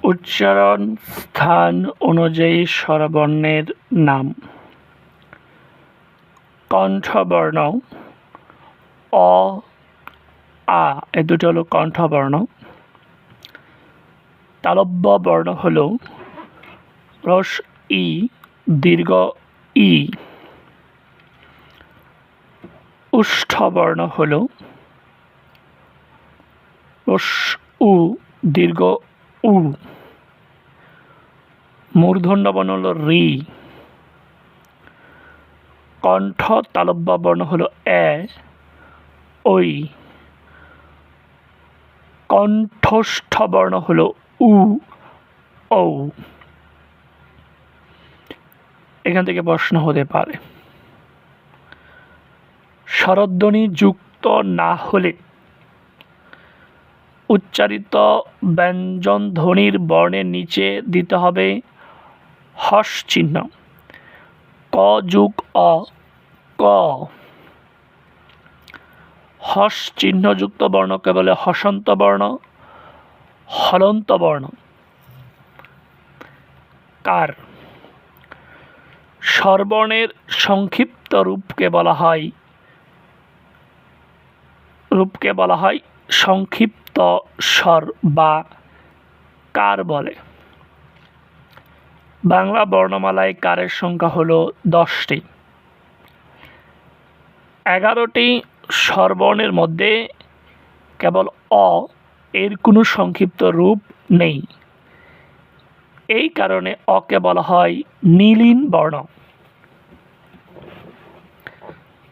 উচ্চারণ স্থান অনুযায়ী স্বরবর্ণের নাম। কণ্ঠবর্ণ অ, আ এ দুটো হলো কণ্ঠবর্ণ। তালব্য বর্ণ হলো রস ই দীর্ঘ ই। উষ্ঠবর্ণ হলো রস উ দীর্ঘ উ। মূর্ধন্য বর্ণ হলো রি। কণ্ঠ তালব্য বর্ণ হলো এ ওই। কণ্ঠস্থ বর্ণ হলো উ ঔ। এখান থেকে প্রশ্ন হতে পারে, স্বরধ্বনি যুক্ত না হলে উচ্চারিত ব্যঞ্জন ধ্বনির বর্ণের নিচে দিতে হবে হস চিহ্ন। ক যোগ অ ক। হস চিহ্নযুক্ত বর্ণকে বলে হসন্ত বর্ণ, হলন্ত বর্ণ। কার স্বরবর্ণের সংক্ষিপ্ত রূপকে বলা হয় সংক্ষিপ্ত স্বর বা কার বলে। বাংলা বর্ণমালায় কারের সংখ্যা হলো 10টি। 11টি স্বরবর্ণের মধ্যে কেবল অ এর কোনো সংক্ষিপ্ত রূপ নেই। এই কারণে অকে বলা হয় নীলিন বর্ণ।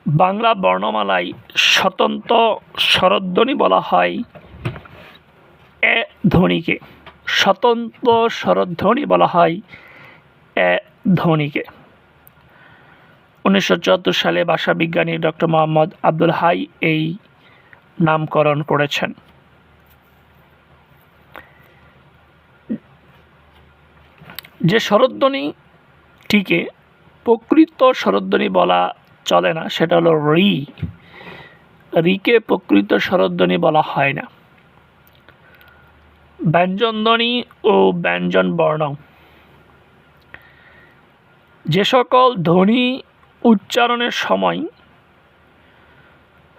বাংলা বর্ণমালায় স্বতন্ত্র স্বরধ্বনি বলা হয় এ ধ্বনিকে। স্বতন্ত্র স্বরধ্বনি বলা হয় এ ধ্বনিকে। 1974 সালে ভাষাবিজ্ঞানী ডক্টর মোহাম্মদ আব্দুল হাই এই নামকরণ করেছেন। যে স্বরধ্বনিটিকে প্রকৃত স্বরধ্বনি বলা চলে না সেটা হলো রি। রিকে প্রকৃত স্বরধ্বনি বলা হয় না। ব্যঞ্জনধ্বনি ও ব্যঞ্জন বর্ণ। যে সকল ধ্বনি উচ্চারণের সময়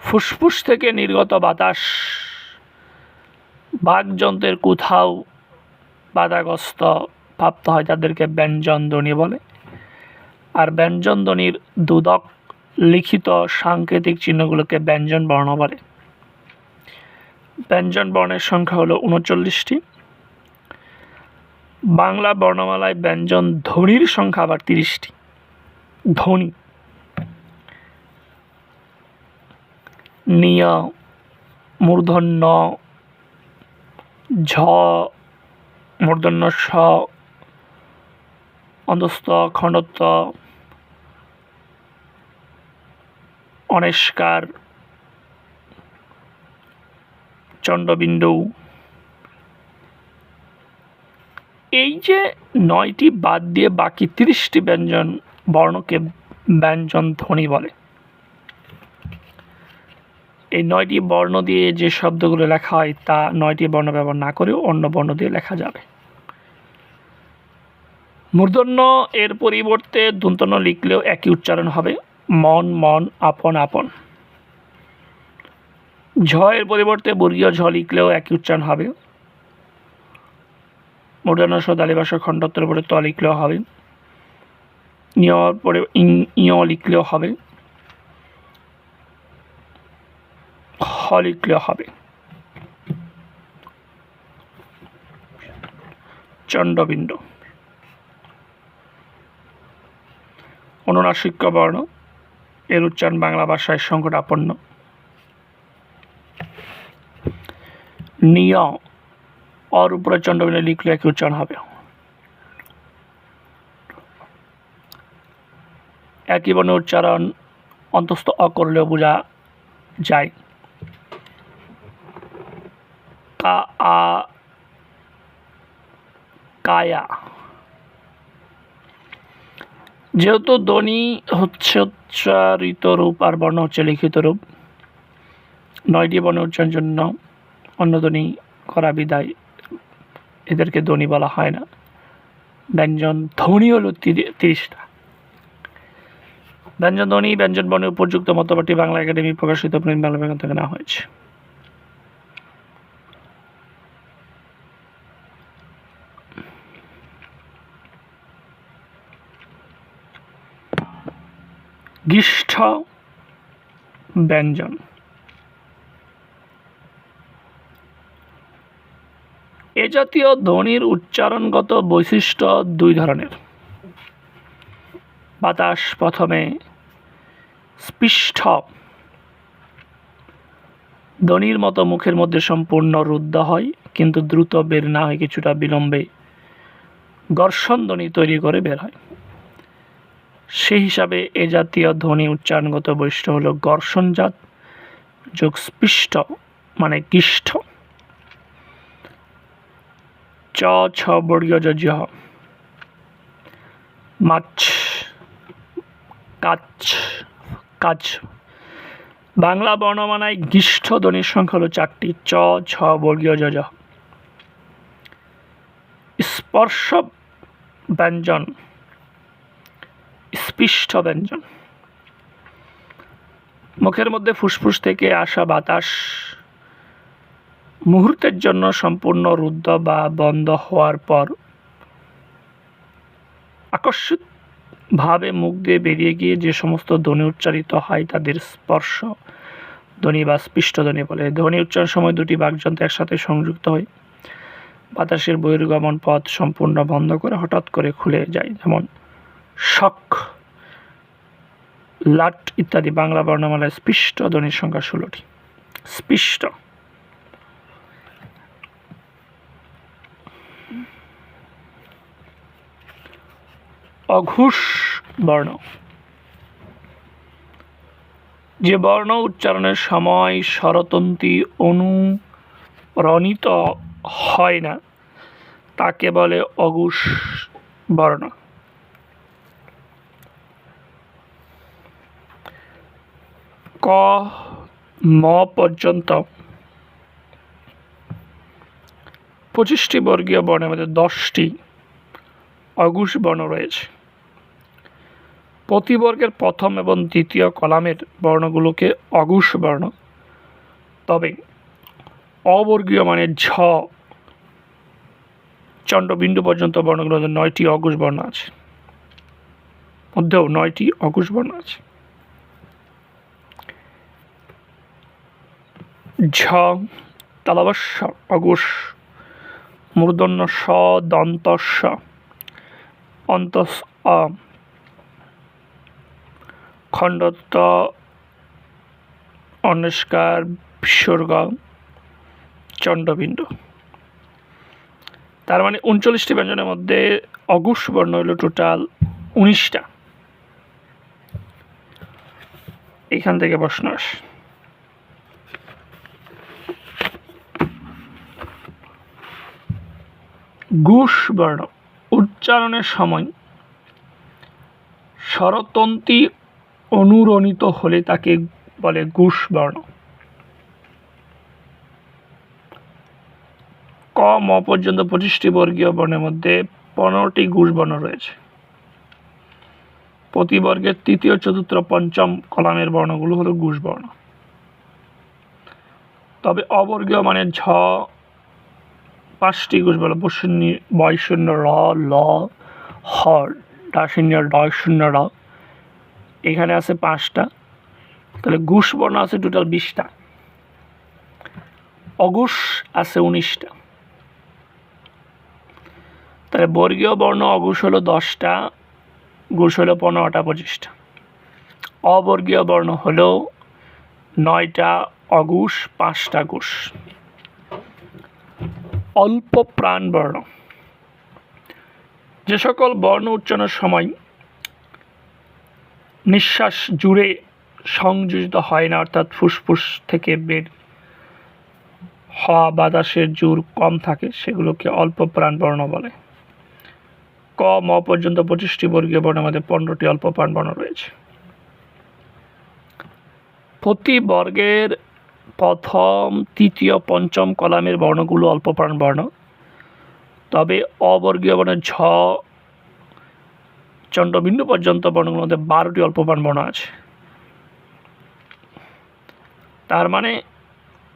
ফুসফুস থেকে নির্গত বাতাস বাকযন্ত্রের কোথাও বাধাগ্রস্ত প্রাপ্ত হয় তাদেরকে ব্যঞ্জনধ্বনি বলে। আর ব্যঞ্জনধ্বনির দুদক লিখিত সাংকেতিক চিহ্নগুলোকে ব্যঞ্জন বর্ণ বলে। ব্যঞ্জন বর্ণের সংখ্যা হলো 39টি। বাংলা বর্ণমালায় ব্যঞ্জন ধ্বনির সংখ্যা আবার 30টি। ধ্বনি নিয়, মূর্ধন্য ঝ, মূর্ধন্য স, অন্তস্থ, খণ্ডত্ব, অনেস্কার, চন্দ্রবিন্দু। এই যে 9টি বাদ দিয়ে বাকি 30টি ব্যঞ্জন বর্ণকে ব্যঞ্জন ধ্বনি বলে। এই 9টি বর্ণ দিয়ে যে শব্দগুলো লেখা হয় তা 9টি বর্ণ ব্যবহার না করেও অন্য বর্ণ দিয়ে লেখা যাবে। মূর্ধন্য এর পরিবর্তে দন্তন্য লিখলেও একই উচ্চারণ হবে, মন মন, আপন আপন। ঝ এর পরিবর্তে বর্গীয় ঝ লিখলেও একই উচ্চারণ হবে। মূর্ধন্য স দালিভাষা খণ্ডত্বের পরে ত লিখলেও হবে। ইয়র পরে ইয় লিখলেও হবে, হ লিখলেও হবে। চন্দ্রবিন্দু অনুনাসিক বর্ণ, এর উচ্চারণ বাংলা ভাষায় সংকটাপন্ন। নিয় অর উপরে চন্দ্রবিন্দু লিখলে একই উচ্চারণ হবে। একই বর্ণের উচ্চারণ অন্তস্থ অ করলেও বোঝা যায়। কা আ কায়া। যেহেতু ধ্বনি হচ্ছে উচ্চারিত রূপ আর বর্ণ হচ্ছে লিখিত রূপ, 9টি বর্ণ উচ্চারণের জন্য অন্য ধ্বনি করা বিদায় এদেরকে ধ্বনি বলা হয় না। ব্যঞ্জন ধ্বনি হলো 30টা। ব্যঞ্জন ধ্বনি ব্যঞ্জন বর্ণের উপযুক্ত মতবাদটি বাংলা একাডেমি প্রকাশিত প্রিন্ট বাংলা ব্যাকরণ থেকে নেওয়া হয়েছে। গিষ্ঠ ব্যঞ্জন। এ জাতীয় ধ্বনির উচ্চারণগত বৈশিষ্ট্য দুই ধরনের। বাতাস প্রথমে স্পৃষ্ট ধ্বনির মতো মুখের মধ্যে সম্পূর্ণ রুদ্ধ হয়, কিন্তু দ্রুত বের না হয় কিছুটা বিলম্বে ঘর্ষণ ধ্বনি তৈরি করে বের হয়। সেই হিসাবে এ জাতীয় ধ্বনি উচ্চারণগত বৈশিষ্ট্য হল ঘর্ষণজাত যোগ স্পৃষ্ট মানে গিষ্ঠ। চ ছ বর্গীয় জ মাছ কাচ কাজ। বাংলা বর্ণমালায় গিষ্ঠ ধ্বনির সংখ্যা হল 4টি। চ ছ বর্গীয় জ। স্পর্শ ব্যঞ্জন স্পৃষ্ট ব্যঞ্জন। মুখের মধ্যে ফুসফুস থেকে আসা বাতাস মুহূর্তের জন্য সম্পূর্ণ রুদ্ধ বা বন্ধ হওয়ার পর আকস্মিকভাবে মুখ দিয়ে বেরিয়ে গিয়ে যে সমস্ত ধ্বনি উচ্চারিত হয় তাদের স্পর্শ ধ্বনি বা স্পৃষ্ট ধ্বনি বলে। ধ্বনি উচ্চারণের সময় দুটি বাকযন্ত্র একসাথে সংযুক্ত হয়। বাতাসের বহির্গমন পথ সম্পূর্ণ বন্ধ করে হঠাৎ করে খুলে যায়, যেমন শক, লাট ইত্যাদি। বাংলা বর্ণমালায় স্পৃষ্ট ধ্বনির সংখ্যা 16টি। স্পৃষ্ট। অঘোষ বর্ণ। যে বর্ণ উচ্চারণের সময় স্বরতন্ত্রী অনুরণিত হয় না তাকে বলে অঘোষ বর্ণ। ক ম পর্যন্ত 25টি বর্গীয় বর্ণের মধ্যে 10টি অঘোষ বর্ণ রয়েছে। প্রতিবর্গের প্রথম এবং দ্বিতীয় কলামের বর্ণগুলোকে অঘোষ বর্ণ, তবে অবর্গীয় মানে ঝ চন্দ্রবিন্দু পর্যন্ত বর্ণগুলোতে 9টি অঘোষ বর্ণ আছে, মধ্যেও 9টি অঘোষ বর্ণ আছে। ঝ তালবস্য অঘোষ, মূর্ধন্য স দন্তস্য অন্তস অ, খণ্ডত্ব অনস্কার বিসর্গ চন্দ্রবিন্দু। তার মানে 39টি ব্যঞ্জনের মধ্যে অঘোষ বর্ণ হলো টোটাল 19টা। এখান থেকে প্রশ্ন আসে। ঘোষ বর্ণ উচ্চারণের সময় স্বরতন্ত্রী অনুরণিত হলে তাকে বলে ঘোষ বর্ণ। ক ম পর্যন্ত 25টি বর্গীয় বর্ণের মধ্যে 15টি ঘোষ বর্ণ রয়েছে। প্রতি বর্গের তৃতীয় চতুর্থ পঞ্চম কলামের বর্ণগুলো হলো ঘোষ বর্ণ। তবে অবর্গীয় মানে ঝ 5টি ঘোষ বর্ণ, বয়শূন্য র ল হ ডাশূন্য ডয়শূন্য র, এখানে আছে 5টা, তাহলে ঘোষ বর্ণ আছে টোটাল 20টা, অঘোষ আছে 19টা। তাহলে বর্গীয় বর্ণ অঘোষ হলো 10টা, ঘোষ হলো 15টা 25টা। অবর্গীয় বর্ণ হলো 9টা অঘোষ 5টা ঘোষ। অল্প প্রাণ বর্ণ। যে সকল বর্ণ উচ্চারণের সময় নিঃশ্বাস জুড়ে সংযোজিত হয় না, অর্থাৎ ফুসফুস থেকে বের হওয়া বাতাসের জোর কম থাকে, সেগুলোকে অল্প প্রাণ বর্ণ বলে। ক ম পর্যন্ত 25টি বর্গীয় বর্ণের মধ্যে 15টি অল্প প্রাণ বর্ণ রয়েছে। প্রতি বর্গের প্রথম তৃতীয় পঞ্চম কলামের বর্ণগুলো অল্প প্রাণ বর্ণ, তবে অবর্গীয় বর্ণের ঝ চণ্ডবিন্দু পর্যন্ত বর্ণগুলোর মধ্যে 12টি অল্পপ্রাণ বর্ণ আছে। তার মানে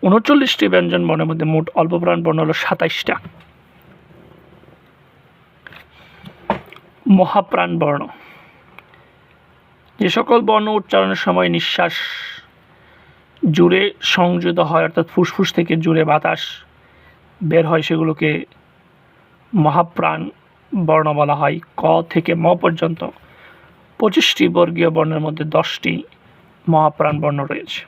39টি ব্যঞ্জন বর্ণের মধ্যে মোট অল্পপ্রাণ বর্ণ হলো 27টা। মহাপ্রাণ বর্ণ, যে সকল বর্ণ উচ্চারণের সময় নিঃশ্বাস জুড়ে সংযুক্ত হয়, অর্থাৎ ফুসফুস থেকে জুড়ে বাতাস বের হয়, সেগুলোকে মহাপ্রাণ বর্ণ বলা হয়। ক থেকে ম পর্যন্ত 25টি বর্গীয় বর্ণের মধ্যে 10টি মহাপ্রাণ বর্ণ রয়েছে।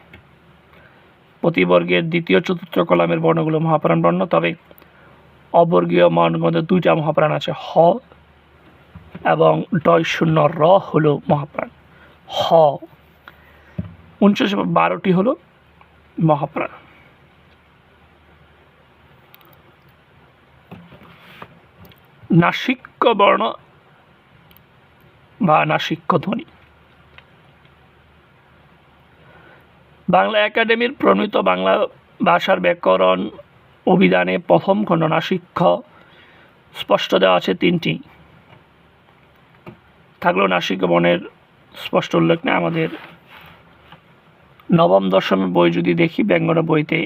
প্রতি বর্গের দ্বিতীয় চতুর্থ কলামের বর্ণগুলো মহাপ্রাণ বর্ণ, তবে অবর্গীয় বর্ণের মধ্যে 2টা মহাপ্রাণ আছে, হ এবং ডয় শূন্য র হলো মহাপ্রাণ। হ 12টি হলো মহাপ্রাণ। নাসিক্য বর্ণ বা নাসিক্য ধ্বনি। বাংলা একাডেমির প্রণীত বাংলা ভাষার ব্যাকরণ অভিধানে প্রথম খণ্ড নাসিক্য স্পষ্ট দেওয়া আছে 3টি, থাকলেও নাসিক্য বর্ণের স্পষ্ট উল্লেখ নেই। আমাদের নবম দশমের বই যদি দেখি, ব্যঙ্গনা বইতে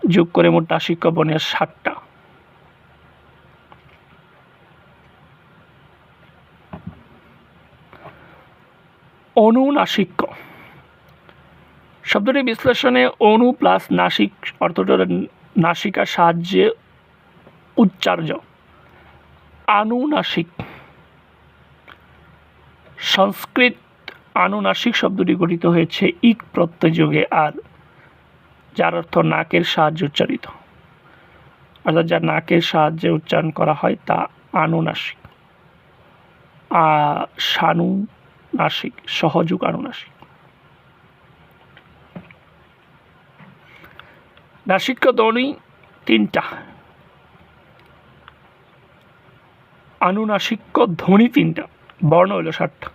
যোগ করে মোট নাসিক্য বর্ণের 7টা। অনুনাসিক্য শব্দটি বিশ্লেষণে অনু প্লাস নাসিক অর্থটা নাসিকার সাহায্যে উচ্চার্য। আনুনাসিক, সংস্কৃত আনুনাসিক শব্দটি গঠিত হয়েছে ইক প্রত্যয় যোগে, আর যার অর্থ নাকের সাহায্যে উচ্চারিত, অর্থাৎ যা নাকের সাহায্যে উচ্চারণ করা হয় তা আনুনাসিক। সানুনাসিক সহযোগ আনুনাসিক। নাসিক্য ধ্বনি 3টা, আনুনাসিক্য ধ্বনি 3টা, বর্ণ হলো 7টা।